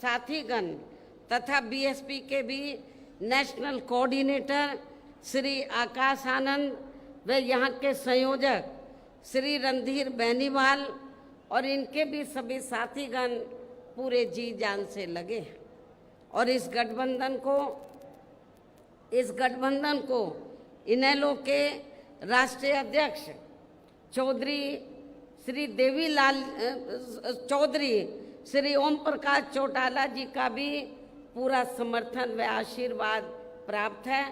साथीगण तथा बीएसपी के भी नेशनल कोऑर्डिनेटर श्री आकाश आनंद व यहाँ के संयोजक श्री रणधीर बेनीवाल और इनके भी सभी साथीगण पूरे जी जान से लगे और इस गठबंधन को इनेलो के राष्ट्रीय अध्यक्ष चौधरी श्री देवीलाल चौधरी श्री ओम प्रकाश चौटाला जी का भी पूरा समर्थन व आशीर्वाद प्राप्त है,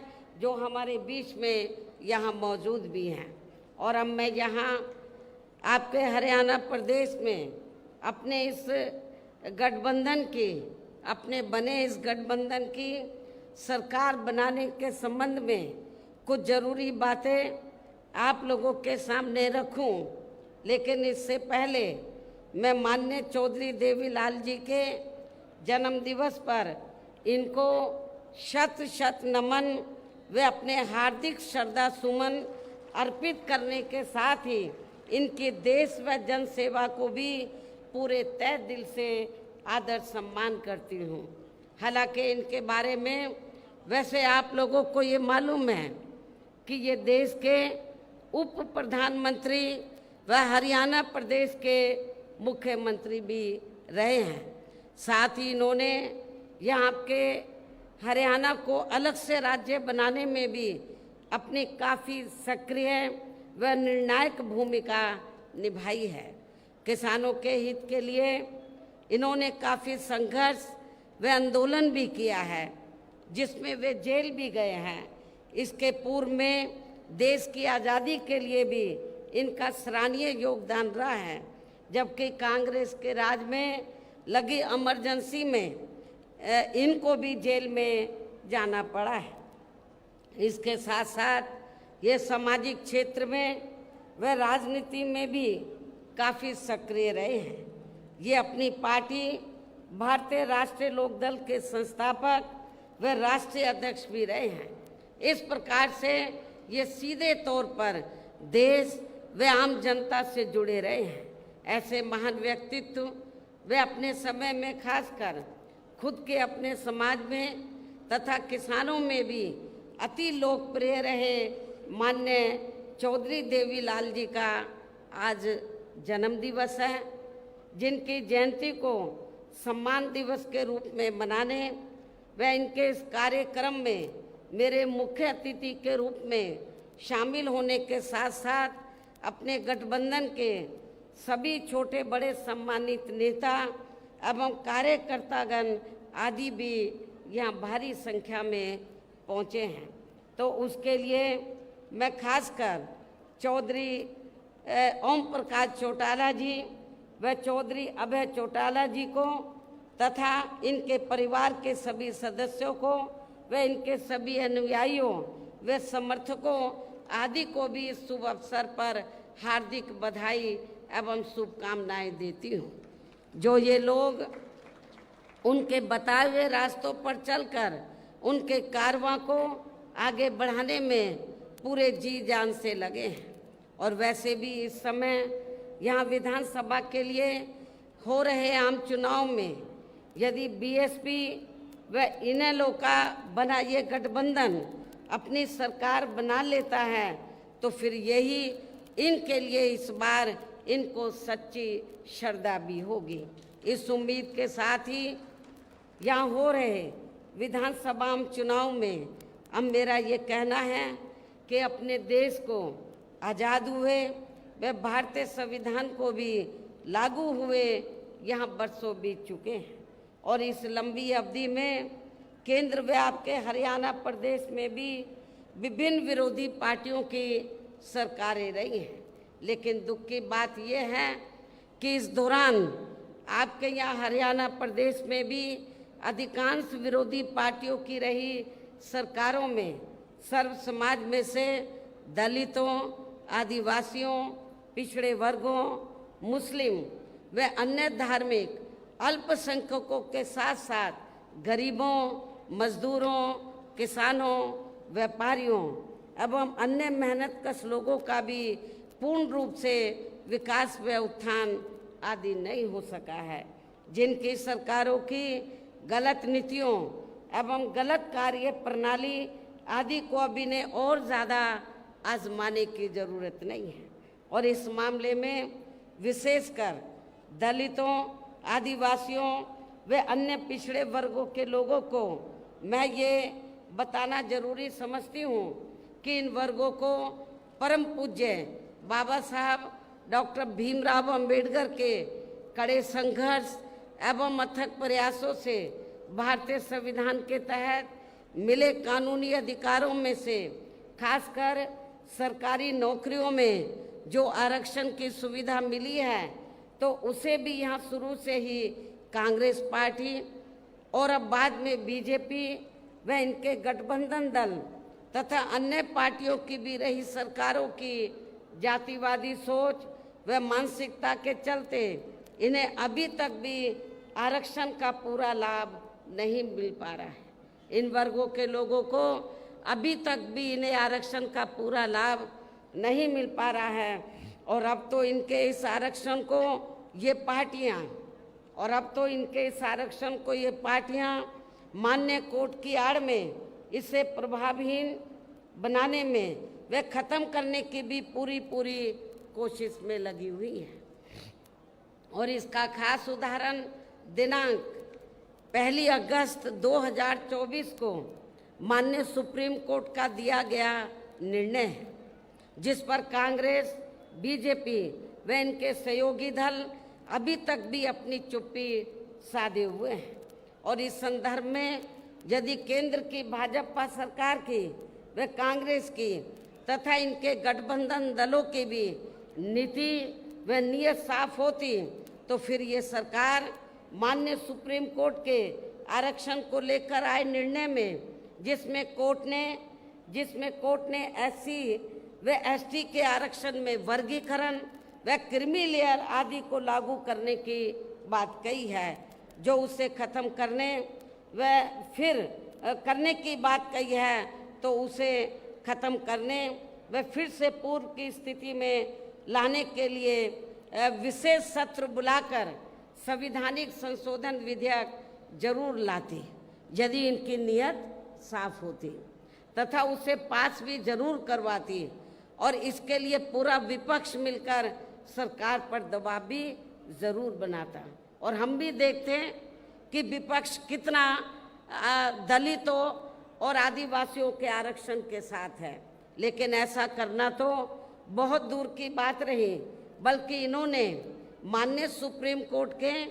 जो हमारे बीच में यहाँ मौजूद भी हैं। और अब मैं यहाँ आपके हरियाणा प्रदेश में अपने इस गठबंधन की अपने बने इस गठबंधन की सरकार बनाने के संबंध में कुछ ज़रूरी बातें आप लोगों के सामने रखूं, लेकिन इससे पहले मैं माननीय चौधरी देवीलाल जी के जन्म दिवस पर इनको शत शत नमन व अपने हार्दिक श्रद्धा सुमन अर्पित करने के साथ ही इनकी देश व जन सेवा को भी पूरे तहे दिल से आदर सम्मान करती हूँ। हालांकि इनके बारे में वैसे आप लोगों को ये मालूम है कि ये देश के उप प्रधानमंत्री व हरियाणा प्रदेश के मुख्यमंत्री भी रहे हैं। साथ ही इन्होंने यहाँ के हरियाणा को अलग से राज्य बनाने में भी अपनी काफ़ी सक्रिय व निर्णायक भूमिका निभाई है। किसानों के हित के लिए इन्होंने काफ़ी संघर्ष व आंदोलन भी किया है, जिसमें वे जेल भी गए हैं। इसके पूर्व में देश की आज़ादी के लिए भी इनका सराहनीय योगदान रहा है, जबकि कांग्रेस के राज में लगी इमरजेंसी में इनको भी जेल में जाना पड़ा है। इसके साथ साथ ये सामाजिक क्षेत्र में व राजनीति में भी काफ़ी सक्रिय रहे हैं। ये अपनी पार्टी भारतीय राष्ट्रीय लोकदल के संस्थापक व राष्ट्रीय अध्यक्ष भी रहे हैं। इस प्रकार से ये सीधे तौर पर देश व आम जनता से जुड़े रहे हैं। ऐसे महान व्यक्तित्व वे अपने समय में खासकर खुद के अपने समाज में तथा किसानों में भी अति लोकप्रिय रहे माननीय चौधरी देवीलाल जी का आज जन्म दिवस है, जिनकी जयंती को सम्मान दिवस के रूप में मनाने व इनके इस कार्यक्रम में मेरे मुख्य अतिथि के रूप में शामिल होने के साथ साथ अपने गठबंधन के सभी छोटे बड़े सम्मानित नेता एवं कार्यकर्तागण आदि भी यहाँ भारी संख्या में पहुँचे हैं। तो उसके लिए मैं खासकर चौधरी ओम प्रकाश चौटाला जी व चौधरी अभय चौटाला जी को तथा इनके परिवार के सभी सदस्यों को व इनके सभी अनुयायियों व समर्थकों आदि को भी इस शुभ अवसर पर हार्दिक बधाई एवं शुभकामनाएं देती हूँ। जो ये लोग उनके बताए हुए रास्तों पर चलकर उनके कारवां को आगे बढ़ाने में पूरे जी जान से लगे हैं। और वैसे भी इस समय यहाँ विधानसभा के लिए हो रहे आम चुनाव में यदि बीएसपी व इनेलो का बना ये गठबंधन अपनी सरकार बना लेता है तो फिर यही इनके लिए इस बार इनको सच्ची श्रद्धा भी होगी। इस उम्मीद के साथ ही यहाँ हो रहे विधानसभा चुनाव में अब मेरा ये कहना है कि अपने देश को आज़ाद हुए व भारतीय संविधान को भी लागू हुए यहाँ बरसों बीत चुके हैं और इस लंबी अवधि में केंद्र व आपके हरियाणा प्रदेश में भी विभिन्न विरोधी पार्टियों की सरकारें रही हैं। लेकिन दुख की बात यह है कि इस दौरान आपके यहाँ हरियाणा प्रदेश में भी अधिकांश विरोधी पार्टियों की रही सरकारों में सर्व समाज में से दलितों, आदिवासियों, पिछड़े वर्गों, मुस्लिम व अन्य धार्मिक अल्पसंख्यकों के साथ साथ गरीबों, मजदूरों, किसानों, व्यापारियों एवं अन्य मेहनतकश लोगों का भी पूर्ण रूप से विकास व उत्थान आदि नहीं हो सका है। जिनकी सरकारों की गलत नीतियों एवं गलत कार्य प्रणाली आदि को अब इन्हें और ज़्यादा आजमाने की ज़रूरत नहीं है। और इस मामले में विशेषकर दलितों, आदिवासियों व अन्य पिछड़े वर्गों के लोगों को मैं ये बताना जरूरी समझती हूँ कि इन वर्गों को परम पूज्य बाबा साहब डॉक्टर भीमराव अंबेडकर के कड़े संघर्ष एवं अथक प्रयासों से भारतीय संविधान के तहत मिले कानूनी अधिकारों में से खासकर सरकारी नौकरियों में जो आरक्षण की सुविधा मिली है, तो उसे भी यहाँ शुरू से ही कांग्रेस पार्टी और अब बाद में बीजेपी व इनके गठबंधन दल तथा अन्य पार्टियों की भी रही सरकारों की जातिवादी सोच व मानसिकता के चलते इन्हें अभी तक भी आरक्षण का पूरा लाभ नहीं मिल पा रहा है। इन वर्गों के लोगों को अभी तक भी इन्हें आरक्षण का पूरा लाभ नहीं मिल पा रहा है। और अब तो इनके इस आरक्षण को ये पार्टियां मान्य कोर्ट की आड़ में इसे प्रभावहीन बनाने में वे खत्म करने की भी पूरी कोशिश में लगी हुई है। और इसका खास उदाहरण दिनांक 1 अगस्त 2024 को माननीय सुप्रीम कोर्ट का दिया गया निर्णय है, जिस पर कांग्रेस, बीजेपी व इनके सहयोगी दल अभी तक भी अपनी चुप्पी साधे हुए हैं। और इस संदर्भ में यदि केंद्र की भाजपा सरकार की व कांग्रेस की तथा इनके गठबंधन दलों की भी नीति व नीयत साफ होती, तो फिर ये सरकार माननीय सुप्रीम कोर्ट के आरक्षण को लेकर आए निर्णय में जिसमें कोर्ट ने एससी व एसटी के आरक्षण में वर्गीकरण व क्रीमी लेयर आदि को लागू करने की बात कही है, जो उसे खत्म करने व फिर करने की बात कही है, तो उसे खत्म करने व फिर से पूर्व की स्थिति में लाने के लिए विशेष सत्र बुलाकर संवैधानिक संशोधन विधेयक जरूर लाती यदि इनकी नीयत साफ होती, तथा उसे पास भी जरूर करवाती। और इसके लिए पूरा विपक्ष मिलकर सरकार पर दबाव भी जरूर बनाता। और हम भी देखते हैं कि विपक्ष कितना दलितों और आदिवासियों के आरक्षण के साथ है, लेकिन ऐसा करना तो बहुत दूर की बात रही, बल्कि इन्होंने माननीय सुप्रीम कोर्ट के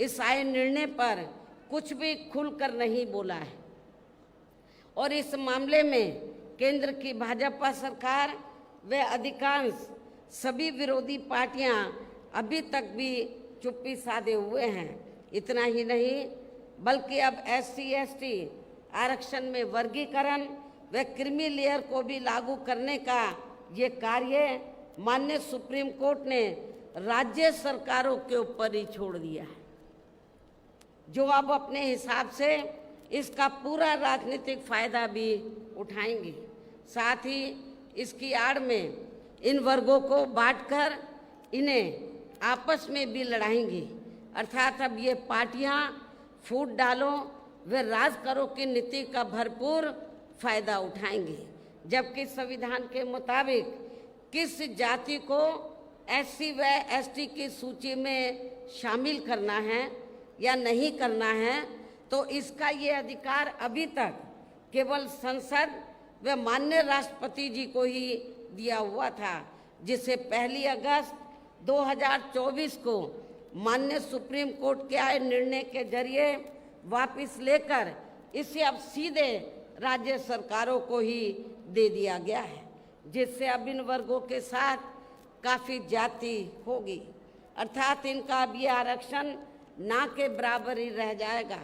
इस आए निर्णय पर कुछ भी खुलकर नहीं बोला है। और इस मामले में केंद्र की भाजपा सरकार व अधिकांश सभी विरोधी पार्टियां अभी तक भी चुप्पी साधे हुए हैं। इतना ही नहीं, बल्कि अब SC/ST आरक्षण में वर्गीकरण व क्रीमी लेयर को भी लागू करने का ये कार्य माननीय सुप्रीम कोर्ट ने राज्य सरकारों के ऊपर ही छोड़ दिया है, जो अब अपने हिसाब से इसका पूरा राजनीतिक फायदा भी उठाएंगे। साथ ही इसकी आड़ में इन वर्गों को बांटकर इन्हें आपस में भी लड़ाएंगी। अर्थात अब ये पार्टियां फूट डालो व राज करो की नीति का भरपूर फायदा उठाएंगी, जबकि संविधान के मुताबिक किस जाति को SC व ST की सूची में शामिल करना है या नहीं करना है, तो इसका ये अधिकार अभी तक केवल संसद व माननीय राष्ट्रपति जी को ही दिया हुआ था, जिसे 1 अगस्त 2024 को माननीय सुप्रीम कोर्ट के आए निर्णय के जरिए वापस लेकर इसे अब सीधे राज्य सरकारों को ही दे दिया गया है, जिससे अब इन वर्गों के साथ काफ़ी ज्यादती होगी। अर्थात इनका अब ये आरक्षण ना के बराबर ही रह जाएगा।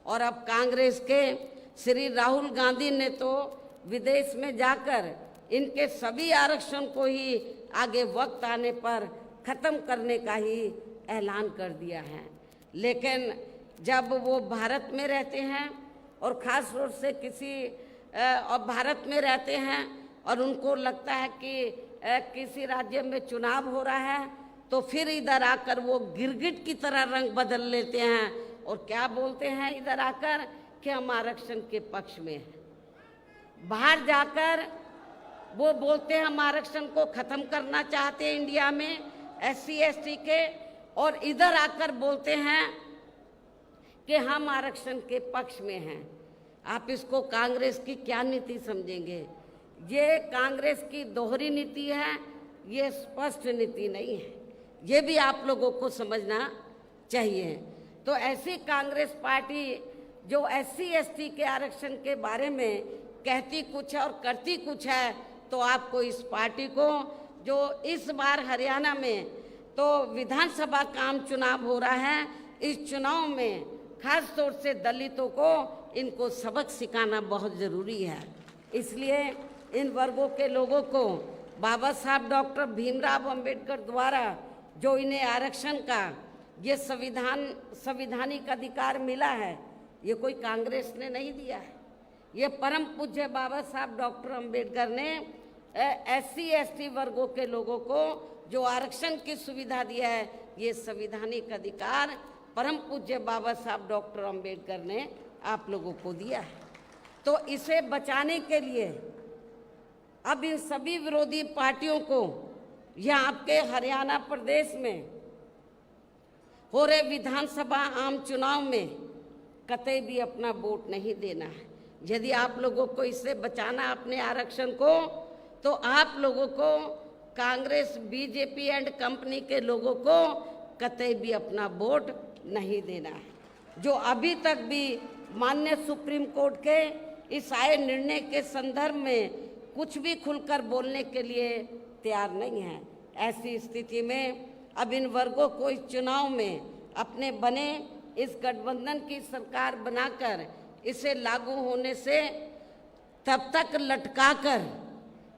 और अब कांग्रेस के श्री राहुल गांधी ने तो विदेश में जाकर इनके सभी आरक्षण को ही आगे वक्त आने पर ख़त्म करने का ही ऐलान कर दिया है। लेकिन जब वो भारत में रहते हैं और ख़ास तौर से भारत में रहते हैं और उनको लगता है कि किसी राज्य में चुनाव हो रहा है तो फिर इधर आकर वो गिरगिट की तरह रंग बदल लेते हैं और क्या बोलते हैं इधर आकर कि हम आरक्षण के पक्ष में हैं। बाहर जाकर वो बोलते हैं हम आरक्षण को खत्म करना चाहते हैं इंडिया में SC ST के, और इधर आकर बोलते हैं कि हम आरक्षण के पक्ष में हैं। आप इसको कांग्रेस की क्या नीति समझेंगे? ये कांग्रेस की दोहरी नीति है, ये स्पष्ट नीति नहीं है। ये भी आप लोगों को समझना चाहिए। तो ऐसी कांग्रेस पार्टी जो SC ST के आरक्षण के बारे में कहती कुछ है और करती कुछ है, तो आपको इस पार्टी को, जो इस बार हरियाणा में तो विधानसभा का आम चुनाव हो रहा है, इस चुनाव में खास तौर से दलितों को इनको सबक सिखाना बहुत ज़रूरी है। इसलिए इन वर्गों के लोगों को बाबा साहब डॉक्टर भीमराव अंबेडकर द्वारा जो इन्हें आरक्षण का ये संविधानिक अधिकार मिला है, ये कोई कांग्रेस ने नहीं दिया है। ये परम पूज्य बाबा साहब डॉक्टर अंबेडकर ने SC ST वर्गों के लोगों को जो आरक्षण की सुविधा दिया है, ये संविधानिक अधिकार परम पूज्य बाबा साहब डॉक्टर अंबेडकर ने आप लोगों को दिया है। तो इसे बचाने के लिए अब इन सभी विरोधी पार्टियों को यह आपके हरियाणा प्रदेश में हो रहे विधानसभा आम चुनाव में कतई भी अपना वोट नहीं देना है। यदि आप लोगों को इससे बचाना अपने आरक्षण को, तो आप लोगों को कांग्रेस BJP एंड कंपनी के लोगों को कतई भी अपना वोट नहीं देना है। जो अभी तक भी माननीय सुप्रीम कोर्ट के इस आए निर्णय के संदर्भ में कुछ भी खुलकर बोलने के लिए तैयार नहीं है। ऐसी स्थिति में अब इन वर्गों को इस चुनाव में अपने बने इस गठबंधन की सरकार बनाकर इसे लागू होने से तब तक लटकाकर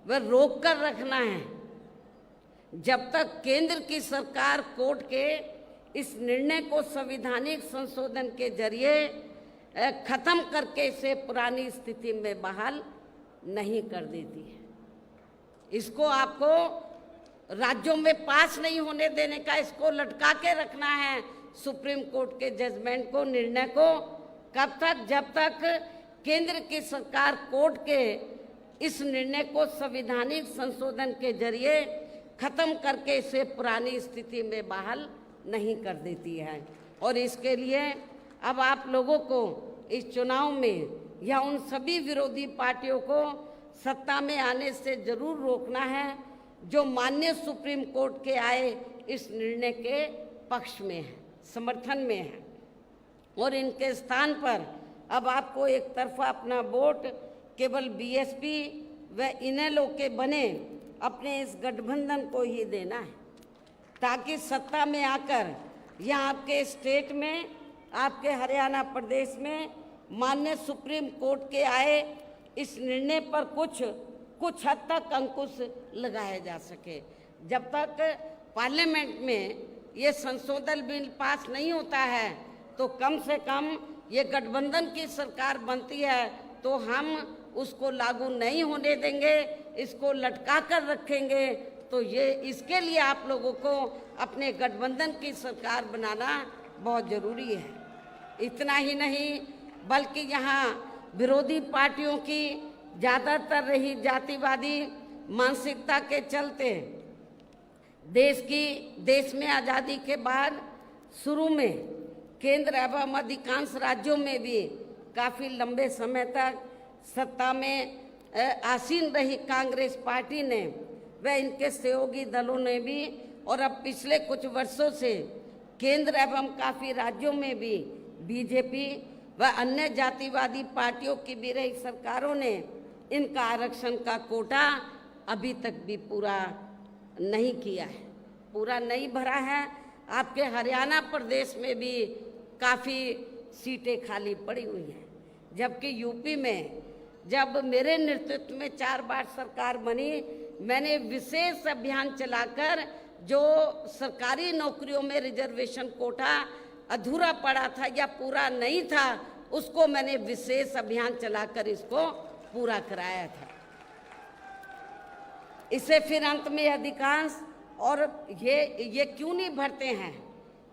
व रोक कर रखना है जब तक केंद्र की सरकार कोर्ट के इस निर्णय को संवैधानिक संशोधन के जरिए खत्म करके इसे पुरानी स्थिति में बहाल नहीं कर देती है। इसको आपको राज्यों में पास नहीं होने देने का, इसको लटका के रखना है सुप्रीम कोर्ट के जजमेंट को, निर्णय को। कब तक? जब तक केंद्र की सरकार कोर्ट के इस निर्णय को संवैधानिक संशोधन के जरिए खत्म करके इसे पुरानी स्थिति में बहाल नहीं कर देती है। और इसके लिए अब आप लोगों को इस चुनाव में या उन सभी विरोधी पार्टियों को सत्ता में आने से जरूर रोकना है जो माननीय सुप्रीम कोर्ट के आए इस निर्णय के पक्ष में है, समर्थन में है। और इनके स्थान पर अब आपको एक तरफा अपना वोट केवल BSP व इनेलो के बने अपने इस गठबंधन को ही देना है, ताकि सत्ता में आकर यहाँ आपके स्टेट में, आपके हरियाणा प्रदेश में माननीय सुप्रीम कोर्ट के आए इस निर्णय पर कुछ हद तक अंकुश लगाया जा सके। जब तक पार्लियामेंट में ये संशोधन बिल पास नहीं होता है, तो कम से कम ये गठबंधन की सरकार बनती है तो हम उसको लागू नहीं होने देंगे, इसको लटका कर रखेंगे। तो ये इसके लिए आप लोगों को अपने गठबंधन की सरकार बनाना बहुत ज़रूरी है। इतना ही नहीं, बल्कि यहाँ विरोधी पार्टियों की ज़्यादातर रही जातिवादी मानसिकता के चलते देश में आज़ादी के बाद शुरू में केंद्र एवं अधिकांश राज्यों में भी काफ़ी लंबे समय तक सत्ता में आसीन रही कांग्रेस पार्टी ने व इनके सहयोगी दलों ने भी, और अब पिछले कुछ वर्षों से केंद्र एवं काफ़ी राज्यों में भी BJP व अन्य जातिवादी पार्टियों की भी रही सरकारों ने इनका आरक्षण का कोटा अभी तक भी पूरा नहीं किया है, पूरा नहीं भरा है। आपके हरियाणा प्रदेश में भी काफ़ी सीटें खाली पड़ी हुई हैं, जबकि यूपी में जब मेरे नेतृत्व में 4 बार सरकार बनी, मैंने विशेष अभियान चलाकर जो सरकारी नौकरियों में रिजर्वेशन कोटा अधूरा पड़ा था या पूरा नहीं था, उसको मैंने विशेष अभियान चलाकर इसको पूरा कराया था। इसे फिर अंत में अधिकांश और ये क्यों नहीं भरते हैं?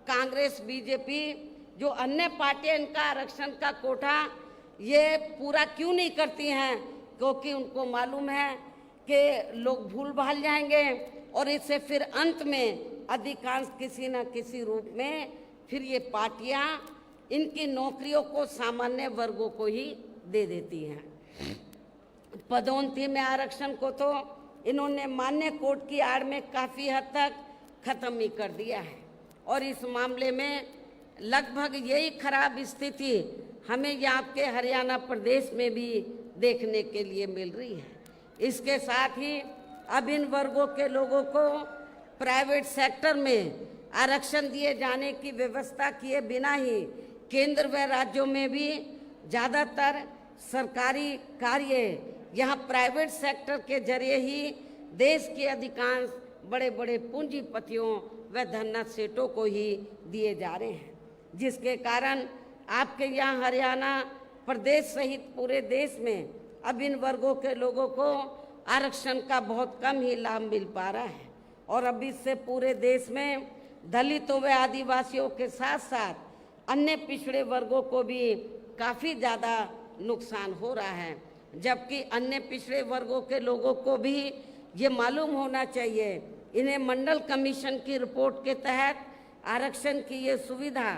कांग्रेस, बीजेपी, जो अन्य पार्टियां इनका आरक्षण का कोटा ये पूरा क्यों नहीं करती हैं? क्योंकि उनको मालूम है कि लोग भूल भाल जाएंगे और इससे फिर अंत में अधिकांश किसी न किसी रूप में फिर ये पार्टियां इनकी नौकरियों को सामान्य वर्गों को ही दे देती हैं। पदोन्नति में आरक्षण को तो इन्होंने मान्य कोर्ट की आड़ में काफ़ी हद तक खत्म ही कर दिया है और इस मामले में लगभग यही खराब स्थिति हमें यहाँ के हरियाणा प्रदेश में भी देखने के लिए मिल रही है। इसके साथ ही अब इन वर्गों के लोगों को प्राइवेट सेक्टर में आरक्षण दिए जाने की व्यवस्था किए बिना ही केंद्र व राज्यों में भी ज़्यादातर सरकारी कार्य यहाँ प्राइवेट सेक्टर के जरिए ही देश के अधिकांश बड़े बड़े पूंजीपतियों व धनना सेठों को ही दिए जा रहे हैं, जिसके कारण आपके यहाँ हरियाणा प्रदेश सहित पूरे देश में अब इन वर्गों के लोगों को आरक्षण का बहुत कम ही लाभ मिल पा रहा है और अब इससे पूरे देश में दलितों व आदिवासियों के साथ साथ अन्य पिछड़े वर्गों को भी काफ़ी ज़्यादा नुकसान हो रहा है। जबकि अन्य पिछड़े वर्गों के लोगों को भी ये मालूम होना चाहिए, इन्हें मंडल कमीशन की रिपोर्ट के तहत आरक्षण की ये सुविधा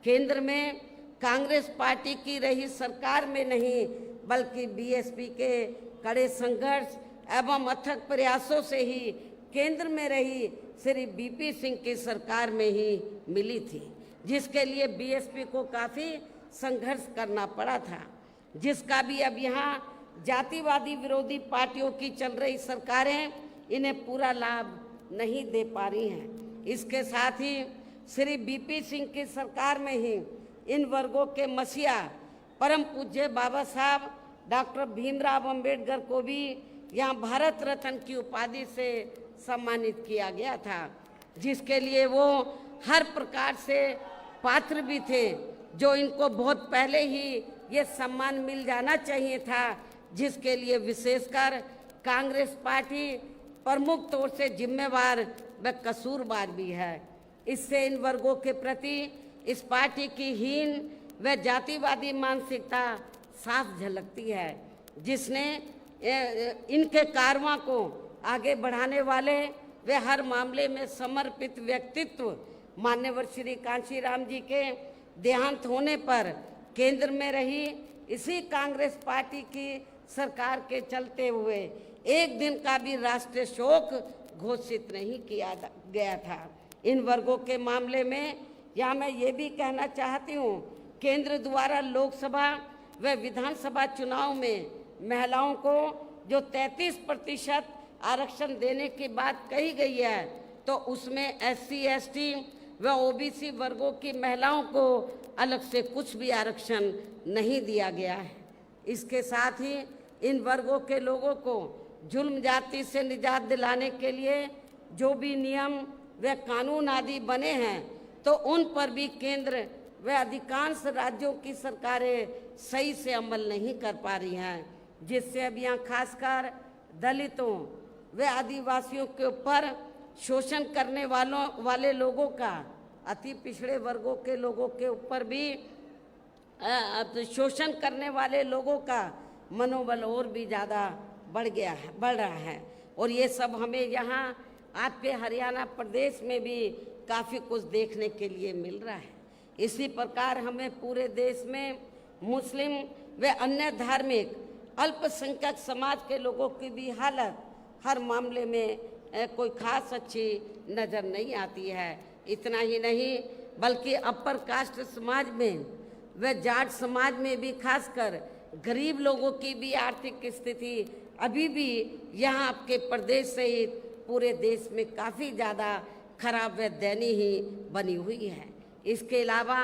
केंद्र में कांग्रेस पार्टी की रही सरकार में नहीं बल्कि बीएसपी के कड़े संघर्ष एवं अथक प्रयासों से ही केंद्र में रही श्री बीपी सिंह की सरकार में ही मिली थी, जिसके लिए बीएसपी को काफ़ी संघर्ष करना पड़ा था, जिसका भी अब यहाँ जातिवादी विरोधी पार्टियों की चल रही सरकारें इन्हें पूरा लाभ नहीं दे पा रही हैं। इसके साथ ही श्री बीपी सिंह की सरकार में ही इन वर्गों के मसीहा परम पूज्य बाबा साहब डॉक्टर भीमराव अंबेडकर को भी यहाँ भारत रत्न की उपाधि से सम्मानित किया गया था, जिसके लिए वो हर प्रकार से पात्र भी थे, जो इनको बहुत पहले ही ये सम्मान मिल जाना चाहिए था, जिसके लिए विशेषकर कांग्रेस पार्टी प्रमुख तौर से जिम्मेवार व कसूरवार भी है। इससे इन वर्गों के प्रति इस पार्टी की हीन व जातिवादी मानसिकता साफ झलकती है, जिसने इनके कारवां को आगे बढ़ाने वाले वे हर मामले में समर्पित व्यक्तित्व मान्यवर श्री कांशीराम जी के देहांत होने पर केंद्र में रही इसी कांग्रेस पार्टी की सरकार के चलते हुए एक दिन का भी राष्ट्रीय शोक घोषित नहीं किया गया था। इन वर्गों के मामले में यहाँ मैं ये भी कहना चाहती हूँ, केंद्र द्वारा लोकसभा व विधानसभा चुनाव में महिलाओं को जो 33% आरक्षण देने की बात कही गई है, तो उसमें SC, ST व OBC वर्गों की महिलाओं को अलग से कुछ भी आरक्षण नहीं दिया गया है। इसके साथ ही इन वर्गों के लोगों को जुल्म जाति से निजात दिलाने के लिए जो भी नियम व कानून आदि बने हैं, तो उन पर भी केंद्र व अधिकांश राज्यों की सरकारें सही से अमल नहीं कर पा रही हैं, जिससे अब यहाँ खासकर दलितों व आदिवासियों के ऊपर शोषण करने वाले लोगों का, अति पिछड़े वर्गों के लोगों के ऊपर भी शोषण करने वाले लोगों का मनोबल और भी ज़्यादा बढ़ रहा है। और ये सब हमें यहाँ आपके हरियाणा प्रदेश में भी काफ़ी कुछ देखने के लिए मिल रहा है। इसी प्रकार हमें पूरे देश में मुस्लिम व अन्य धार्मिक अल्पसंख्यक समाज के लोगों की भी हालत हर मामले में कोई खास अच्छी नज़र नहीं आती है। इतना ही नहीं बल्कि अपर कास्ट समाज में व जाट समाज में भी खासकर गरीब लोगों की भी आर्थिक स्थिति अभी भी यहाँ आपके प्रदेश सहित पूरे देश में काफ़ी ज़्यादा खराब व दयनीय ही बनी हुई है। इसके अलावा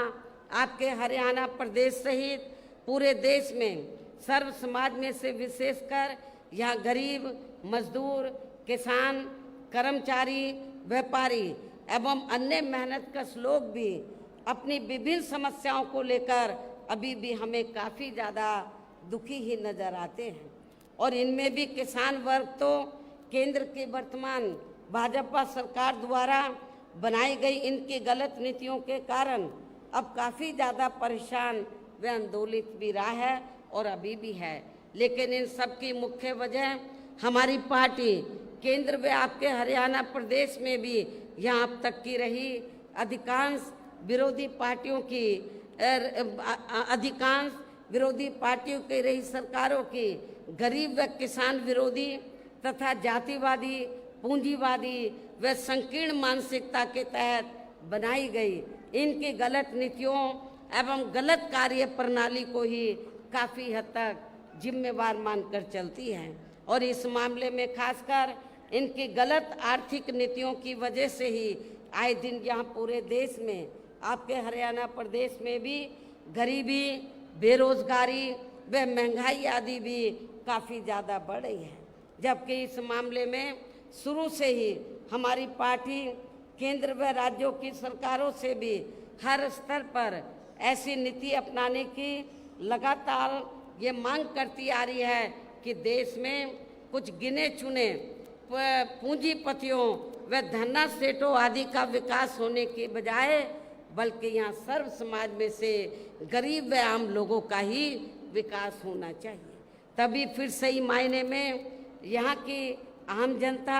आपके हरियाणा प्रदेश सहित पूरे देश में सर्व समाज में से विशेषकर यहाँ गरीब, मजदूर, किसान, कर्मचारी, व्यापारी एवं अन्य मेहनतकश लोग भी अपनी विभिन्न समस्याओं को लेकर अभी भी हमें काफ़ी ज़्यादा दुखी ही नज़र आते हैं। और इनमें भी किसान वर्ग तो केंद्र की वर्तमान भाजपा सरकार द्वारा बनाई गई इनकी गलत नीतियों के कारण अब काफ़ी ज़्यादा परेशान व आंदोलित भी रहा है और अभी भी है। लेकिन इन सब की मुख्य वजह हमारी पार्टी केंद्र व आपके हरियाणा प्रदेश में भी यहाँ अब तक की रही अधिकांश विरोधी पार्टियों की रही सरकारों की गरीब व किसान विरोधी तथा जातिवादी, पूंजीवादी व संकीर्ण मानसिकता के तहत बनाई गई इनकी गलत नीतियों एवं गलत कार्य प्रणाली को ही काफ़ी हद तक जिम्मेवार मानकर चलती है। और इस मामले में खासकर इनकी गलत आर्थिक नीतियों की वजह से ही आए दिन यहाँ पूरे देश में, आपके हरियाणा प्रदेश में भी गरीबी, बेरोजगारी व महंगाई आदि भी काफ़ी ज़्यादा बढ़ रही है। जबकि इस मामले में शुरू से ही हमारी पार्टी केंद्र व राज्यों की सरकारों से भी हर स्तर पर ऐसी नीति अपनाने की लगातार ये मांग करती आ रही है कि देश में कुछ गिने चुने पूंजीपतियों व धन्ना सेठों आदि का विकास होने के बजाय बल्कि यहाँ सर्व समाज में से गरीब व आम लोगों का ही विकास होना चाहिए। तभी फिर सही मायने में यहाँ की आम जनता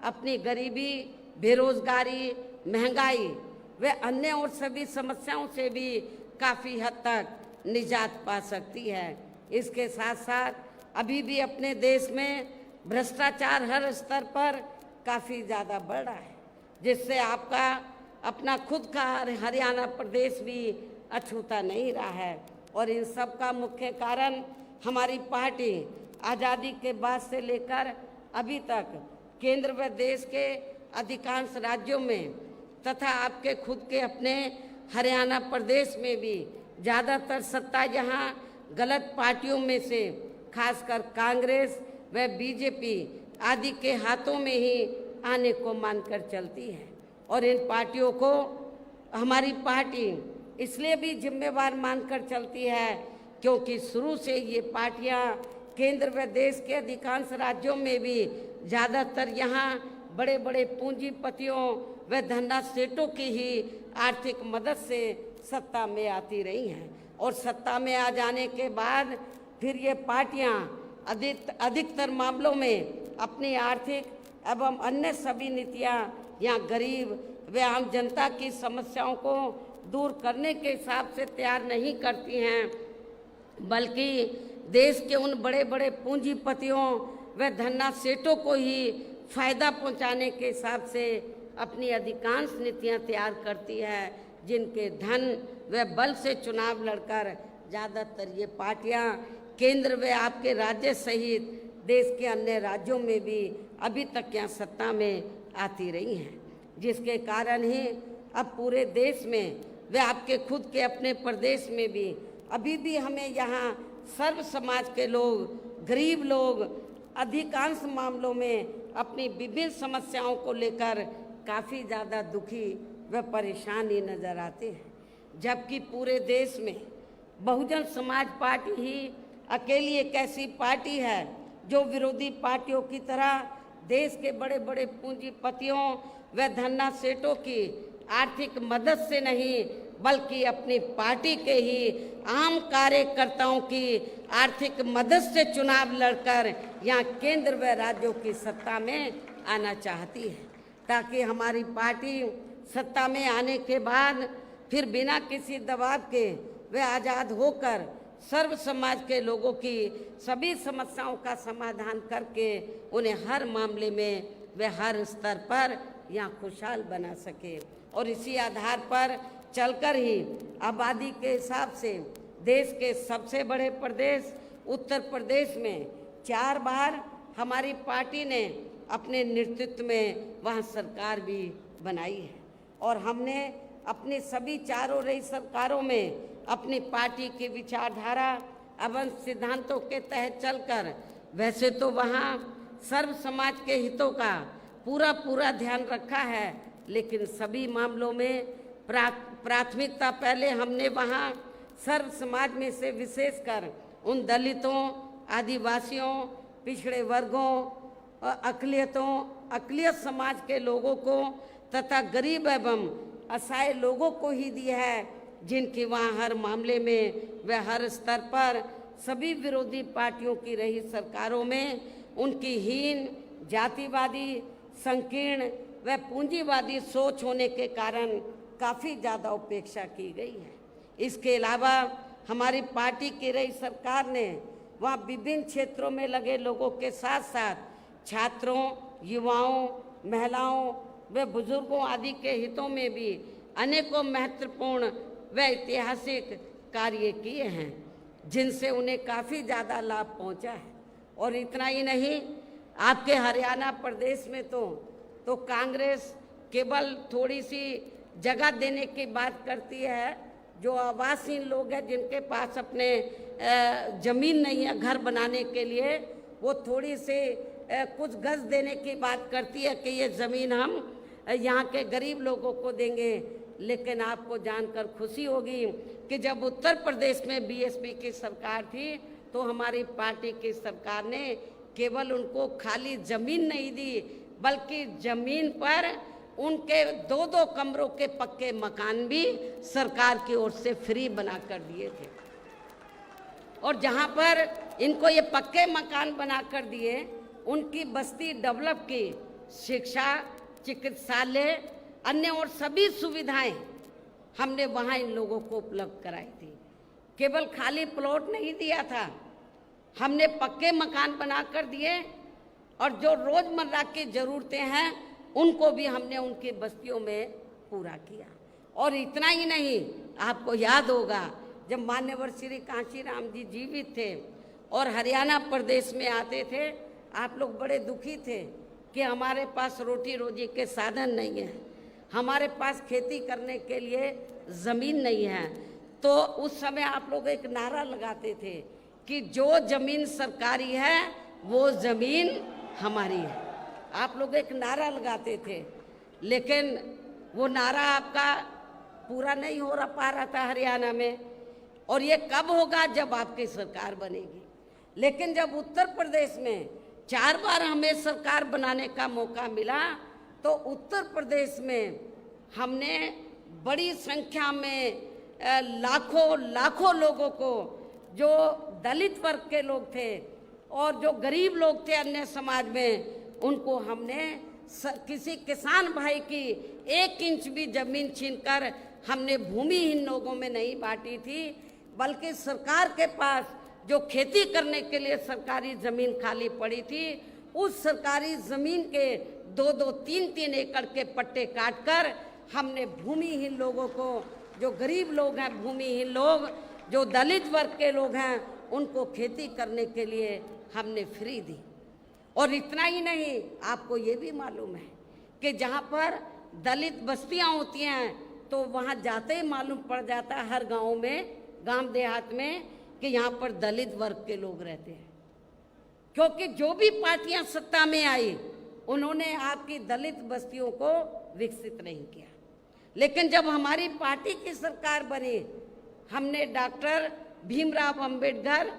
अपनी गरीबी, बेरोजगारी, महंगाई व अन्य और सभी समस्याओं से भी काफ़ी हद तक निजात पा सकती है। इसके साथ साथ अभी भी अपने देश में भ्रष्टाचार हर स्तर पर काफ़ी ज़्यादा बढ़ रहा है, जिससे आपका अपना खुद का हरियाणा प्रदेश भी अछूता नहीं रहा है। और इन सब का मुख्य कारण हमारी पार्टी आज़ादी के बाद से लेकर अभी तक केंद्र व देश के अधिकांश राज्यों में तथा आपके खुद के अपने हरियाणा प्रदेश में भी ज़्यादातर सत्ता यहाँ गलत पार्टियों में से खासकर कांग्रेस व बीजेपी आदि के हाथों में ही आने को मानकर चलती है। और इन पार्टियों को हमारी पार्टी इसलिए भी जिम्मेवार मानकर चलती है क्योंकि शुरू से ये पार्टियां केंद्र व देश के अधिकांश राज्यों में भी ज़्यादातर यहाँ बड़े बड़े पूंजीपतियों व धन्ना सेठों की ही आर्थिक मदद से सत्ता में आती रही हैं। और सत्ता में आ जाने के बाद फिर ये पार्टियां अधिकतर मामलों में अपनी आर्थिक एवं अन्य सभी नीतियां यहाँ गरीब व आम जनता की समस्याओं को दूर करने के हिसाब से तैयार नहीं करती हैं, बल्कि देश के उन बड़े बड़े पूंजीपतियों व धन्ना सेठों को ही फायदा पहुंचाने के हिसाब से अपनी अधिकांश नीतियां तैयार करती है, जिनके धन व बल से चुनाव लड़कर ज़्यादातर ये पार्टियां केंद्र व आपके राज्य सहित देश के अन्य राज्यों में भी अभी तक यहाँ सत्ता में आती रही हैं, जिसके कारण ही अब पूरे देश में व आपके खुद के अपने प्रदेश में भी अभी भी हमें यहाँ सर्व समाज के लोग, गरीब लोग अधिकांश मामलों में अपनी विभिन्न समस्याओं को लेकर काफ़ी ज़्यादा दुखी व परेशान ही नज़र आते हैं। जबकि पूरे देश में बहुजन समाज पार्टी ही अकेली एक ऐसी पार्टी है जो विरोधी पार्टियों की तरह देश के बड़े बड़े पूंजीपतियों व धन्ना सेठों की आर्थिक मदद से नहीं बल्कि अपनी पार्टी के ही आम कार्यकर्ताओं की आर्थिक मदद से चुनाव लड़कर यहाँ केंद्र व राज्यों की सत्ता में आना चाहती है, ताकि हमारी पार्टी सत्ता में आने के बाद फिर बिना किसी दबाव के वे आज़ाद होकर सर्व समाज के लोगों की सभी समस्याओं का समाधान करके उन्हें हर मामले में वे हर स्तर पर यहाँ खुशहाल बना सके। और इसी आधार पर चलकर ही आबादी के हिसाब से देश के सबसे बड़े प्रदेश उत्तर प्रदेश में 4 बार हमारी पार्टी ने अपने नेतृत्व में वहाँ सरकार भी बनाई है। और हमने अपनी सभी चारों रही सरकारों में अपनी पार्टी की विचारधारा एवं सिद्धांतों के तहत चलकर वैसे तो वहाँ सर्व समाज के हितों का पूरा ध्यान रखा है, लेकिन सभी मामलों में प्राथमिकता पहले हमने वहाँ सर्व समाज में से विशेषकर उन दलितों, आदिवासियों, पिछड़े वर्गों, अक़लियतों अक़लियत समाज के लोगों को तथा गरीब एवं असहाय लोगों को ही दी है, जिनकी वहाँ हर मामले में व हर स्तर पर सभी विरोधी पार्टियों की रही सरकारों में उनकी हीन, जातिवादी, संकीर्ण व पूंजीवादी सोच होने के कारण काफ़ी ज़्यादा उपेक्षा की गई है। इसके अलावा हमारी पार्टी की रही सरकार ने वहाँ विभिन्न क्षेत्रों में लगे लोगों के साथ साथ छात्रों, युवाओं, महिलाओं व बुजुर्गों आदि के हितों में भी अनेकों महत्वपूर्ण व ऐतिहासिक कार्य किए हैं, जिनसे उन्हें काफ़ी ज़्यादा लाभ पहुंचा है। और इतना ही नहीं, आपके हरियाणा प्रदेश में तो कांग्रेस केवल थोड़ी सी जगह देने की बात करती है। जो आवासहीन लोग हैं, जिनके पास अपने ज़मीन नहीं है घर बनाने के लिए, वो थोड़ी सी कुछ गज देने की बात करती है कि ये ज़मीन हम यहाँ के गरीब लोगों को देंगे। लेकिन आपको जानकर खुशी होगी कि जब उत्तर प्रदेश में बीएसपी की सरकार थी तो हमारी पार्टी की सरकार ने केवल उनको खाली ज़मीन नहीं दी, बल्कि ज़मीन पर उनके 2-2 कमरों के पक्के मकान भी सरकार की ओर से फ्री बना कर दिए थे। और जहाँ पर इनको ये पक्के मकान बना कर दिए, उनकी बस्ती डेवलप की, शिक्षा, चिकित्सालय, अन्य और सभी सुविधाएं हमने वहाँ इन लोगों को उपलब्ध कराई थी। केवल खाली प्लॉट नहीं दिया था, हमने पक्के मकान बना कर दिए और जो रोज़मर्रा की ज़रूरतें हैं उनको भी हमने उनकी बस्तियों में पूरा किया। और इतना ही नहीं, आपको याद होगा जब मान्यवर श्री कांशीराम जी जीवित थे और हरियाणा प्रदेश में आते थे, आप लोग बड़े दुखी थे कि हमारे पास रोटी रोजी के साधन नहीं है, हमारे पास खेती करने के लिए ज़मीन नहीं है। तो उस समय आप लोग एक नारा लगाते थे कि जो ज़मीन सरकारी है वो ज़मीन हमारी है। आप लोग एक नारा लगाते थे, लेकिन वो नारा आपका पूरा नहीं हो पा रहा था हरियाणा में। और ये कब होगा? जब आपकी सरकार बनेगी। लेकिन जब उत्तर प्रदेश में 4 बार हमें सरकार बनाने का मौका मिला तो उत्तर प्रदेश में हमने बड़ी संख्या में लाखों लोगों को, जो दलित वर्ग के लोग थे और जो गरीब लोग थे अन्य समाज में, उनको हमने किसी किसान भाई की 1 इंच भी जमीन छीनकर हमने भूमिहीन लोगों में नहीं बांटी थी, बल्कि सरकार के पास जो खेती करने के लिए सरकारी ज़मीन खाली पड़ी थी, उस सरकारी ज़मीन के 2-2, 3-3 एकड़ के पट्टे काटकर हमने भूमिहीन लोगों को, जो गरीब लोग हैं, भूमिहीन लोग, जो दलित वर्ग के लोग हैं, उनको खेती करने के लिए हमने फ्री दी। और इतना ही नहीं, आपको ये भी मालूम है कि जहाँ पर दलित बस्तियाँ होती हैं तो वहाँ जाते ही मालूम पड़ जाता है हर गाँव में, गांव देहात में, कि यहाँ पर दलित वर्ग के लोग रहते हैं। क्योंकि जो भी पार्टियां सत्ता में आई, उन्होंने आपकी दलित बस्तियों को विकसित नहीं किया। लेकिन जब हमारी पार्टी की सरकार बनी, हमने डॉक्टर भीमराव अंबेडकर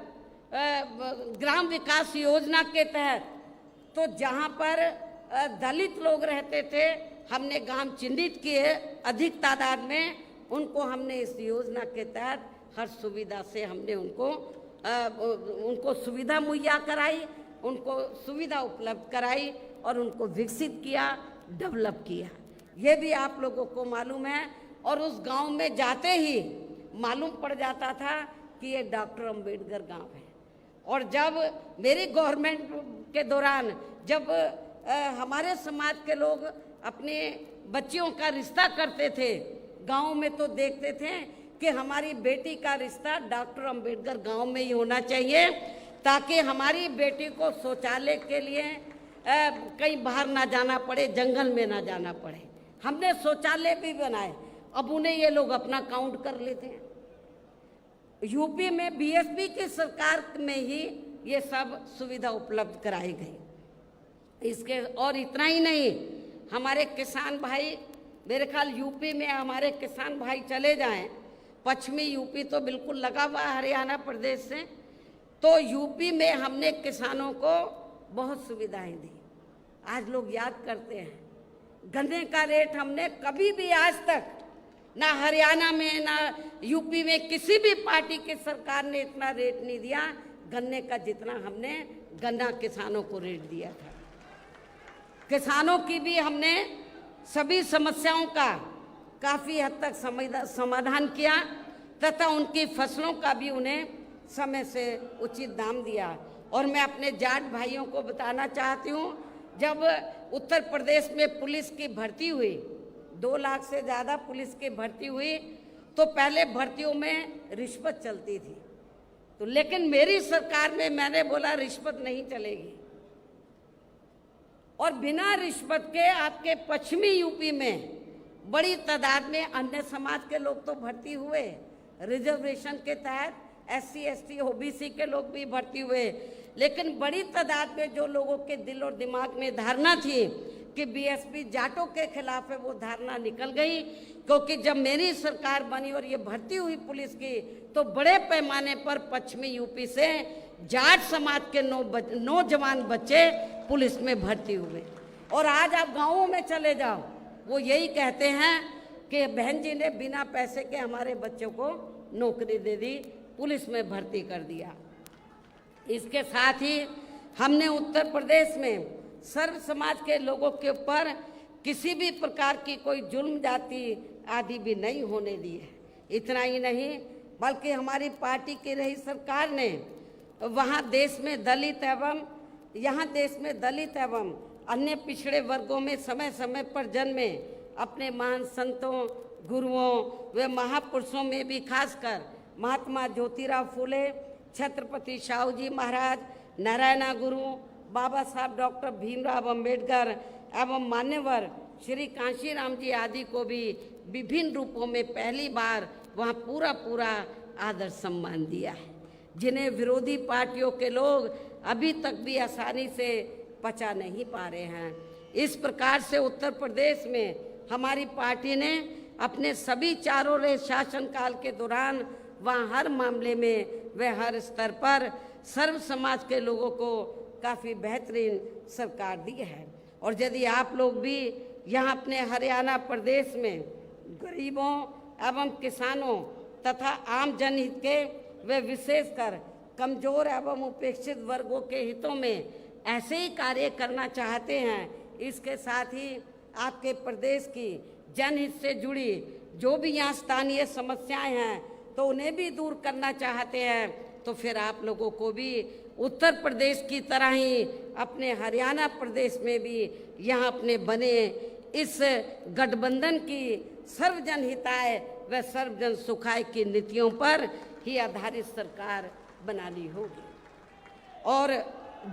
ग्राम विकास योजना के तहत, तो जहाँ पर दलित लोग रहते थे, हमने गांव चिन्हित किए अधिक तादाद में, उनको हमने इस योजना के तहत हर सुविधा से हमने उनको सुविधा मुहैया कराई, उनको सुविधा उपलब्ध कराई और उनको विकसित किया, डेवलप किया। ये भी आप लोगों को मालूम है। और उस गांव में जाते ही मालूम पड़ जाता था कि ये डॉक्टर अंबेडकर गांव है। और जब मेरी गवर्नमेंट के दौरान जब हमारे समाज के लोग अपने बच्चियों का रिश्ता करते थे गांव में, तो देखते थे कि हमारी बेटी का रिश्ता डॉक्टर अंबेडकर गांव में ही होना चाहिए, ताकि हमारी बेटी को शौचालय के लिए कहीं बाहर ना जाना पड़े, जंगल में ना जाना पड़े। हमने शौचालय भी बनाए। अब उन्हें ये लोग अपना काउंट कर लेते हैं। यूपी में बीएसपी की सरकार में ही ये सब सुविधा उपलब्ध कराई गई। इसके और इतना ही नहीं, हमारे किसान भाई, मेरे ख्याल यूपी में हमारे किसान भाई चले जाएं, पश्चिमी यूपी तो बिल्कुल लगा हुआ है हरियाणा प्रदेश से, तो यूपी में हमने किसानों को बहुत सुविधाएं दी। आज लोग याद करते हैं। गन्ने का रेट हमने कभी भी आज तक ना हरियाणा में ना यूपी में किसी भी पार्टी की सरकार ने इतना रेट नहीं दिया गन्ने का जितना हमने गन्ना किसानों को रेट दिया था। किसानों की भी हमने सभी समस्याओं का काफ़ी हद तक समाधान किया तथा उनकी फसलों का भी उन्हें समय से उचित दाम दिया। और मैं अपने जाट भाइयों को बताना चाहती हूँ, जब उत्तर प्रदेश में पुलिस की भर्ती हुई, 2 लाख से ज़्यादा पुलिस की भर्ती हुई, तो पहले भर्तियों में रिश्वत चलती थी। तो लेकिन मेरी सरकार में मैंने बोला रिश्वत नहीं चलेगी, और बिना रिश्वत के आपके पश्चिमी यूपी में बड़ी तादाद में अन्य समाज के लोग तो भर्ती हुए, रिजर्वेशन के तहत SC ST OBC के लोग भी भर्ती हुए, लेकिन बड़ी तादाद में जो लोगों के दिल और दिमाग में धारणा थी कि BSP जाटों के खिलाफ है, वो धारणा निकल गई। क्योंकि जब मेरी सरकार बनी और ये भर्ती हुई पुलिस की, तो बड़े पैमाने पर पश्चिमी यूपी से जाट समाज के नौजवान बच्चे पुलिस में भर्ती हुए। और आज आप गाँवों में चले जाओ, वो यही कहते हैं कि बहन जी ने बिना पैसे के हमारे बच्चों को नौकरी दे दी, पुलिस में भर्ती कर दिया। इसके साथ ही हमने उत्तर प्रदेश में सर्व समाज के लोगों के ऊपर किसी भी प्रकार की कोई जुल्म जाति आदि भी नहीं होने दी है। इतना ही नहीं, बल्कि हमारी पार्टी की रही सरकार ने वहाँ देश में दलित एवं अन्य पिछड़े वर्गों में समय समय पर जन्मे अपने महान संतों, गुरुओं व महापुरुषों में भी खासकर महात्मा ज्योतिराव फूले, छत्रपति शाहू जी महाराज, नारायणा गुरु, बाबा साहब डॉक्टर भीमराव अंबेडकर एवं मान्यवर श्री कांशीराम जी आदि को भी विभिन्न रूपों में पहली बार वहाँ पूरा आदर सम्मान दिया है, जिन्हें विरोधी पार्टियों के लोग अभी तक भी आसानी से पचा नहीं पा रहे हैं। इस प्रकार से उत्तर प्रदेश में हमारी पार्टी ने अपने सभी चारों रहे शासनकाल के दौरान वहाँ हर मामले में व हर स्तर पर सर्व समाज के लोगों को काफ़ी बेहतरीन सरकार दी है। और यदि आप लोग भी यहाँ अपने हरियाणा प्रदेश में गरीबों एवं किसानों तथा आम जनहित के व विशेषकर कमजोर एवं उपेक्षित वर्गों के हितों में ऐसे ही कार्य करना चाहते हैं, इसके साथ ही आपके प्रदेश की जनहित से जुड़ी जो भी यहाँ स्थानीय समस्याएं हैं तो उन्हें भी दूर करना चाहते हैं, तो फिर आप लोगों को भी उत्तर प्रदेश की तरह ही अपने हरियाणा प्रदेश में भी यहाँ अपने बने इस गठबंधन की सर्वजन हिताय व सर्वजन सुखाय की नीतियों पर ही आधारित सरकार बनानी होगी। और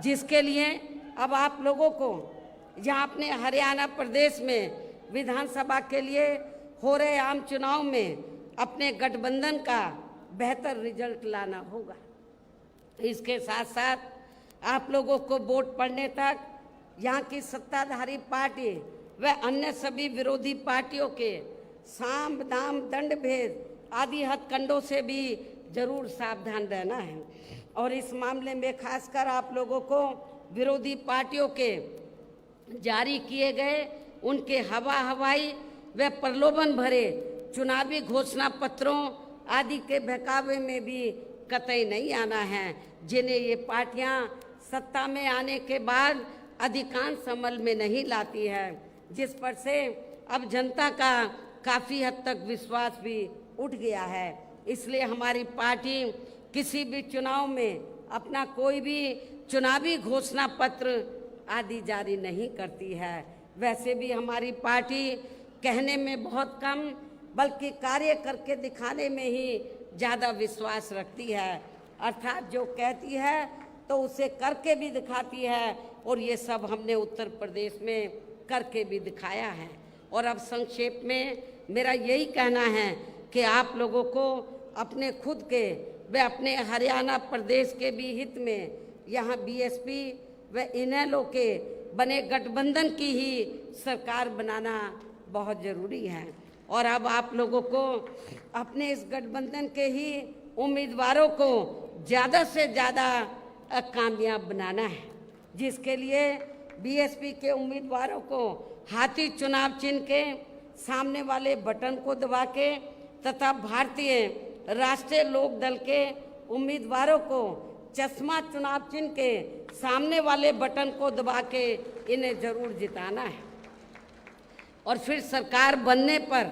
जिसके लिए अब आप लोगों को यहाँ अपने हरियाणा प्रदेश में विधानसभा के लिए हो रहे आम चुनाव में अपने गठबंधन का बेहतर रिजल्ट लाना होगा। इसके साथ साथ आप लोगों को वोट पड़ने तक यहाँ की सत्ताधारी पार्टी व अन्य सभी विरोधी पार्टियों के साम दाम दंड भेद आदि हथकंडों से भी जरूर सावधान रहना है। और इस मामले में खासकर आप लोगों को विरोधी पार्टियों के जारी किए गए उनके हवाई व प्रलोभन भरे चुनावी घोषणा पत्रों आदि के बहकावे में भी कतई नहीं आना है, जिन्हें ये पार्टियां सत्ता में आने के बाद अधिकांश अमल में नहीं लाती है, जिस पर से अब जनता का काफ़ी हद तक विश्वास भी उठ गया है। इसलिए हमारी पार्टी किसी भी चुनाव में अपना कोई भी चुनावी घोषणा पत्र आदि जारी नहीं करती है। वैसे भी हमारी पार्टी कहने में बहुत कम बल्कि कार्य करके दिखाने में ही ज़्यादा विश्वास रखती है, अर्थात जो कहती है तो उसे करके भी दिखाती है, और ये सब हमने उत्तर प्रदेश में करके भी दिखाया है। और अब संक्षेप में मेरा यही कहना है कि आप लोगों को अपने खुद के व अपने हरियाणा प्रदेश के भी हित में यहाँ BSP व इनेलो के बने गठबंधन की ही सरकार बनाना बहुत ज़रूरी है। और अब आप लोगों को अपने इस गठबंधन के ही उम्मीदवारों को ज़्यादा से ज़्यादा कामयाब बनाना है, जिसके लिए बीएसपी के उम्मीदवारों को हाथी चुनाव चिन्ह के सामने वाले बटन को दबा के तथा भारतीय राष्ट्रीय लोक दल के उम्मीदवारों को चश्मा चुनाव चिन्ह के सामने वाले बटन को दबा के इन्हें जरूर जिताना है। और फिर सरकार बनने पर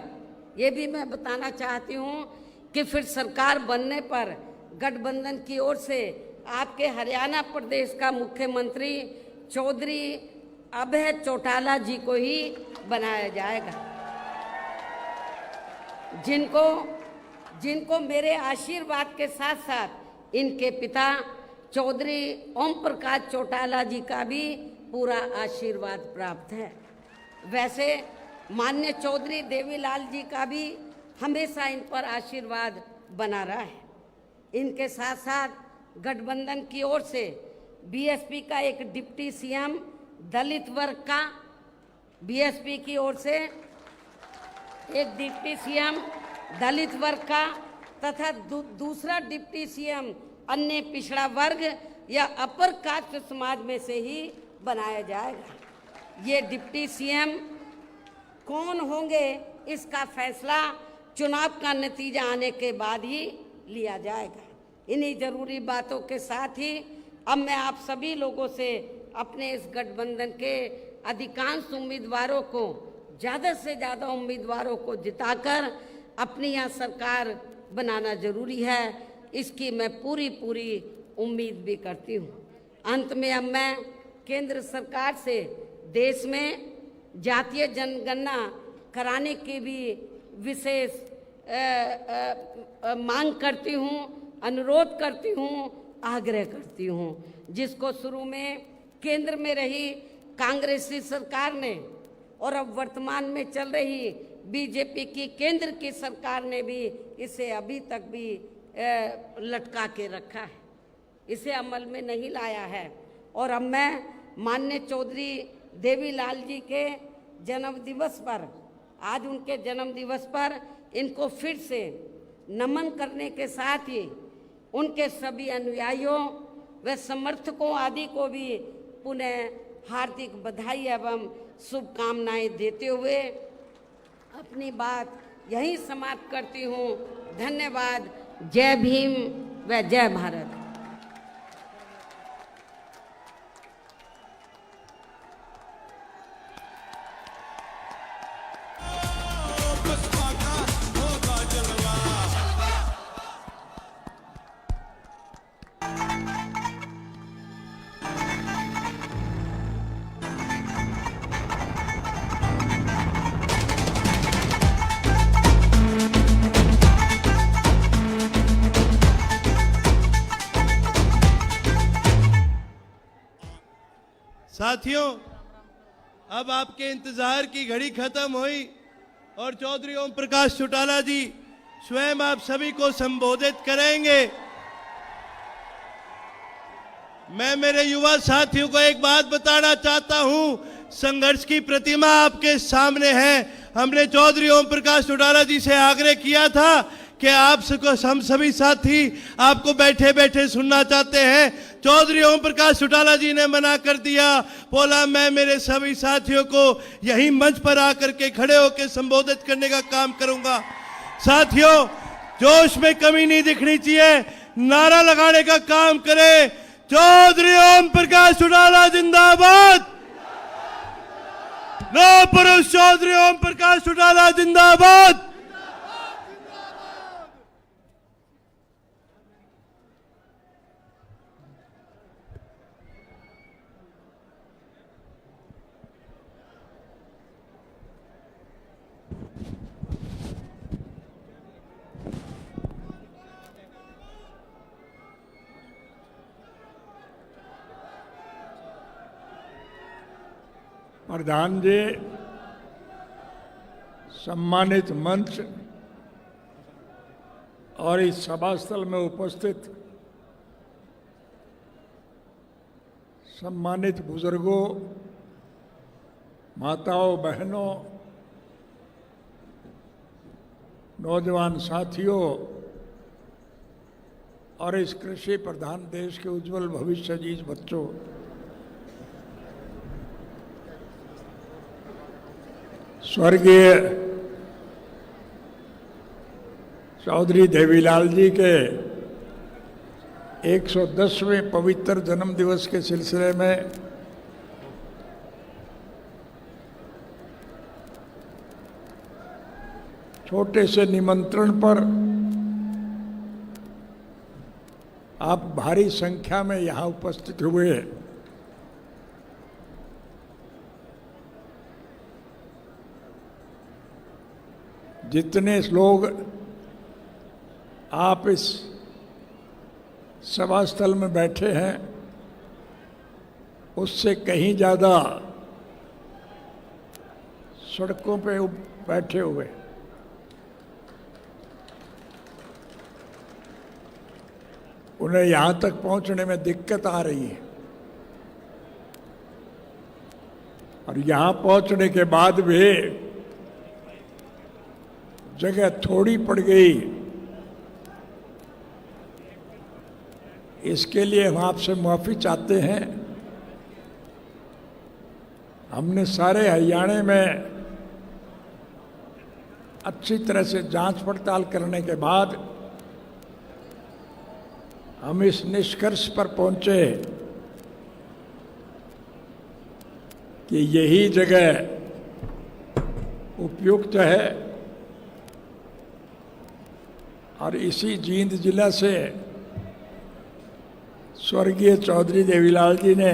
ये भी मैं बताना चाहती हूँ कि फिर सरकार बनने पर गठबंधन की ओर से आपके हरियाणा प्रदेश का मुख्यमंत्री चौधरी अभय चौटाला जी को ही बनाया जाएगा, जिनको मेरे आशीर्वाद के साथ साथ इनके पिता चौधरी ओम प्रकाश चौटाला जी का भी पूरा आशीर्वाद प्राप्त है। वैसे माननीय चौधरी देवीलाल जी का भी हमेशा इन पर आशीर्वाद बना रहा है। इनके साथ साथ गठबंधन की ओर से बीएसपी का एक डिप्टी सीएम दलित वर्ग का, बीएसपी की ओर से एक डिप्टी सीएम दलित वर्ग का तथा दूसरा डिप्टी सीएम अन्य पिछड़ा वर्ग या अपर कास्ट समाज में से ही बनाया जाएगा। ये डिप्टी सीएम कौन होंगे इसका फैसला चुनाव का नतीजा आने के बाद ही लिया जाएगा। इन्हीं जरूरी बातों के साथ ही अब मैं आप सभी लोगों से अपने इस गठबंधन के अधिकांश उम्मीदवारों को, ज़्यादा से ज़्यादा उम्मीदवारों को जिताकर अपनी यहाँ सरकार बनाना जरूरी है, इसकी मैं पूरी उम्मीद भी करती हूँ। अंत में अब मैं केंद्र सरकार से देश में जातीय जनगणना कराने की भी विशेष मांग करती हूँ, अनुरोध करती हूँ, आग्रह करती हूँ, जिसको शुरू में केंद्र में रही कांग्रेसी सरकार ने और अब वर्तमान में चल रही बीजेपी की केंद्र की सरकार ने भी इसे अभी तक भी लटका के रखा है, इसे अमल में नहीं लाया है। और अब मैं माननीय चौधरी देवीलाल जी के जन्मदिवस पर, आज उनके जन्मदिवस पर इनको फिर से नमन करने के साथ ही उनके सभी अनुयायियों व समर्थकों आदि को भी पुनः हार्दिक बधाई एवं शुभकामनाएं देते हुए अपनी बात यहीं समाप्त करती हूँ। धन्यवाद। जय भीम व जय भारत। साथियों, अब आपके इंतजार की घड़ी खत्म हुई और चौधरी ओम प्रकाश चौटाला जी स्वयं आप सभी को संबोधित करेंगे। मैं मेरे युवा साथियों को एक बात बताना चाहता हूं, संघर्ष की प्रतिमा आपके सामने है। हमने चौधरी ओम प्रकाश चौटाला जी से आग्रह किया था कि हम सभी साथी आपको बैठे बैठे सुनना चाहते हैं। चौधरी ओम प्रकाश चौटाला जी ने मना कर दिया, बोला मैं मेरे सभी साथियों को यही मंच पर आकर के खड़े होकर संबोधित करने का काम करूंगा। साथियों, जोश में कमी नहीं दिखनी चाहिए, नारा लगाने का काम करें। चौधरी ओम प्रकाश चौटाला जिंदाबाद, लौह पुरुष चौधरी ओम प्रकाश चौटाला जिंदाबाद। प्रधान जी, सम्मानित मंच और इस सभास्थल में उपस्थित सम्मानित बुजुर्गों, माताओं, बहनों, नौजवान साथियों और इस कृषि प्रधान देश के उज्जवल भविष्य जीज बच्चों, स्वर्गीय चौधरी देवीलाल जी के 110वें पवित्र जन्म दिवस के सिलसिले में छोटे से निमंत्रण पर आप भारी संख्या में यहाँ उपस्थित हुए। जितने लोग आप इस सभा स्थल में बैठे हैं उससे कहीं ज़्यादा सड़कों पे बैठे हुए। उन्हें यहाँ तक पहुँचने में दिक्कत आ रही है और यहाँ पहुँचने के बाद भी जगह थोड़ी पड़ गई। इसके लिए हम आपसे माफ़ी चाहते हैं। हमने सारे हरियाणा में अच्छी तरह से जांच पड़ताल करने के बाद हम इस निष्कर्ष पर पहुंचे कि यही जगह उपयुक्त है और इसी जींद जिला से स्वर्गीय चौधरी देवीलाल जी ने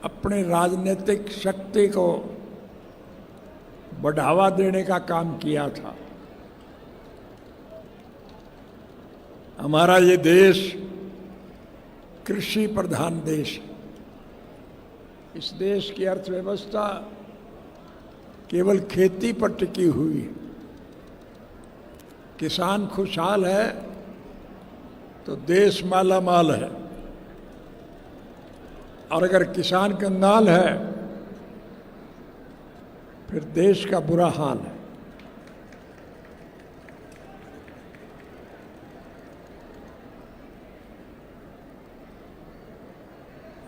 अपने राजनीतिक शक्ति को बढ़ावा देने का काम किया था। हमारा ये देश कृषि प्रधान देश है। इस देश की अर्थव्यवस्था केवल खेती पर टिकी हुई है। किसान खुशहाल है तो देश माला माल है और अगर किसान कंगाल है फिर देश का बुरा हाल है।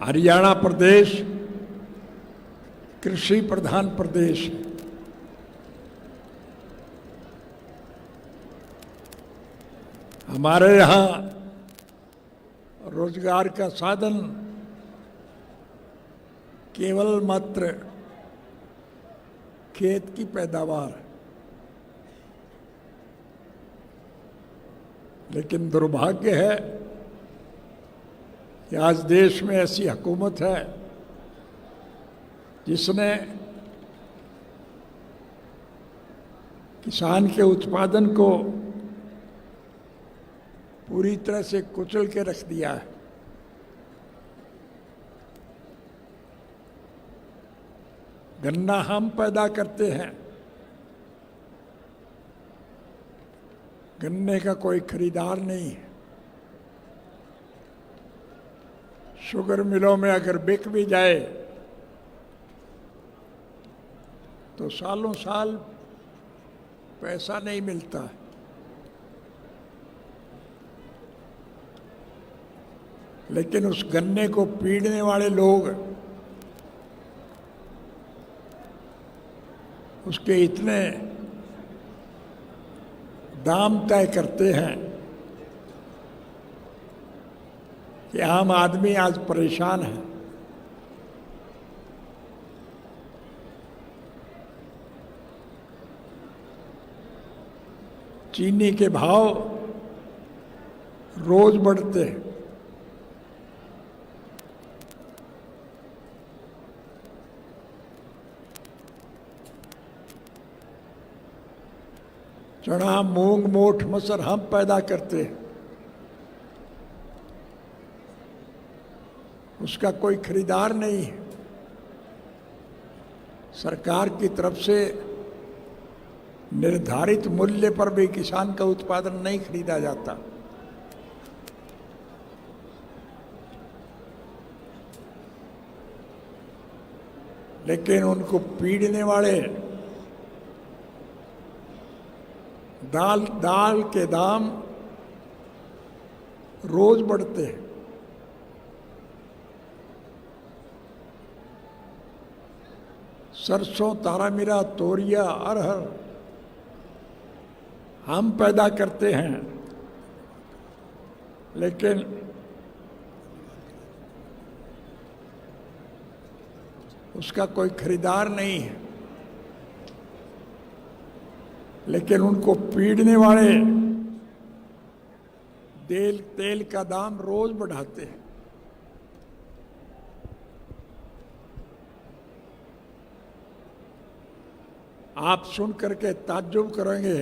हरियाणा प्रदेश कृषि प्रधान प्रदेश है। हमारे यहाँ रोजगार का साधन केवल मात्र खेत की पैदावार है। लेकिन दुर्भाग्य है कि आज देश में ऐसी हुकूमत है जिसने किसान के उत्पादन को पूरी तरह से कुचल के रख दिया है। गन्ना हम पैदा करते हैं, गन्ने का कोई खरीदार नहीं है। शुगर मिलों में अगर बिक भी जाए तो सालों साल पैसा नहीं मिलता है। लेकिन उस गन्ने को पीड़ने वाले लोग उसके इतने दाम तय करते हैं कि आम आदमी आज परेशान है। चीनी के भाव रोज बढ़ते हैं। चना, मूंग, मोठ, मसर हम पैदा करते हैं, उसका कोई खरीदार नहीं है। सरकार की तरफ से निर्धारित मूल्य पर भी किसान का उत्पादन नहीं खरीदा जाता। लेकिन उनको पीड़ने वाले दाल के दाम रोज बढ़ते हैं। सरसों, तारामीरा, तोरिया, अरहर हम पैदा करते हैं, लेकिन उसका कोई खरीदार नहीं है। लेकिन उनको पीड़ने वाले तेल का दाम रोज बढ़ाते हैं। आप सुन करके ताज्जुब करेंगे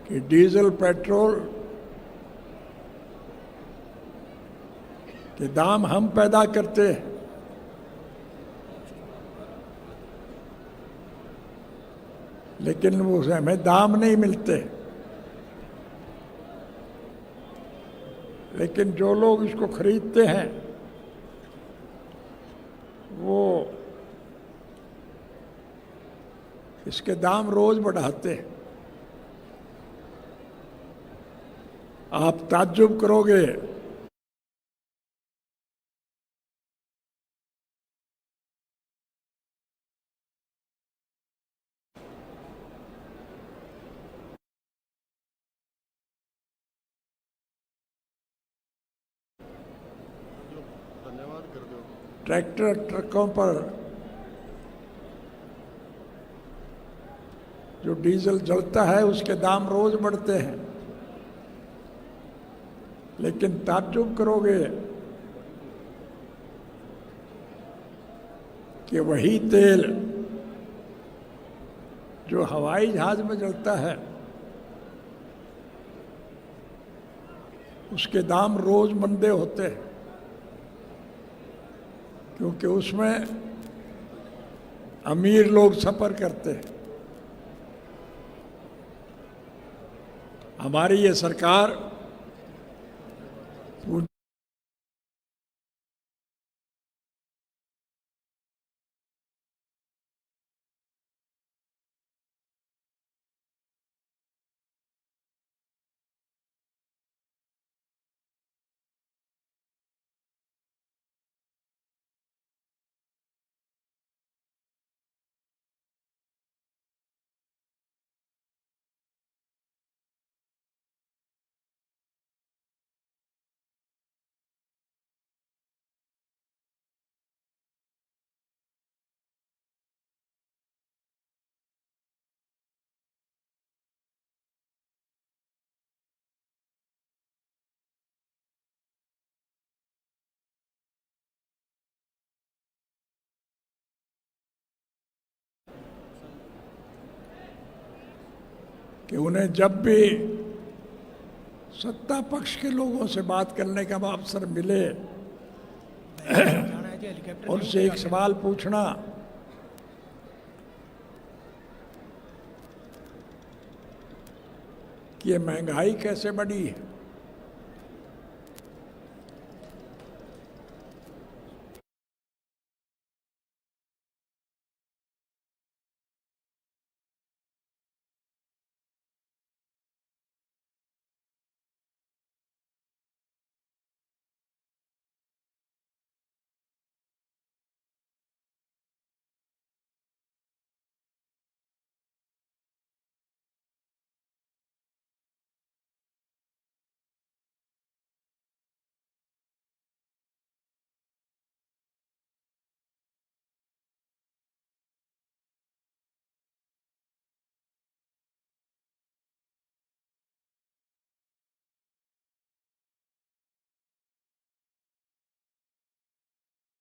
कि डीजल, पेट्रोल के दाम हम पैदा करते हैं, लेकिन वो हमें दाम नहीं मिलते। लेकिन जो लोग इसको खरीदते हैं वो इसके दाम रोज बढ़ाते हैं। आप ताज्जुब करोगे ट्रैक्टर, ट्रकों पर जो डीजल जलता है उसके दाम रोज बढ़ते हैं। लेकिन ताज्जुब करोगे कि वही तेल जो हवाई जहाज में जलता है उसके दाम रोज मंदे होते हैं, क्योंकि उसमें अमीर लोग सफर करते हैं। हमारी ये सरकार कि उन्हें जब भी सत्ता पक्ष के लोगों से बात करने का अवसर मिले उनसे एक सवाल पूछना कि ये महंगाई कैसे बढ़ी है।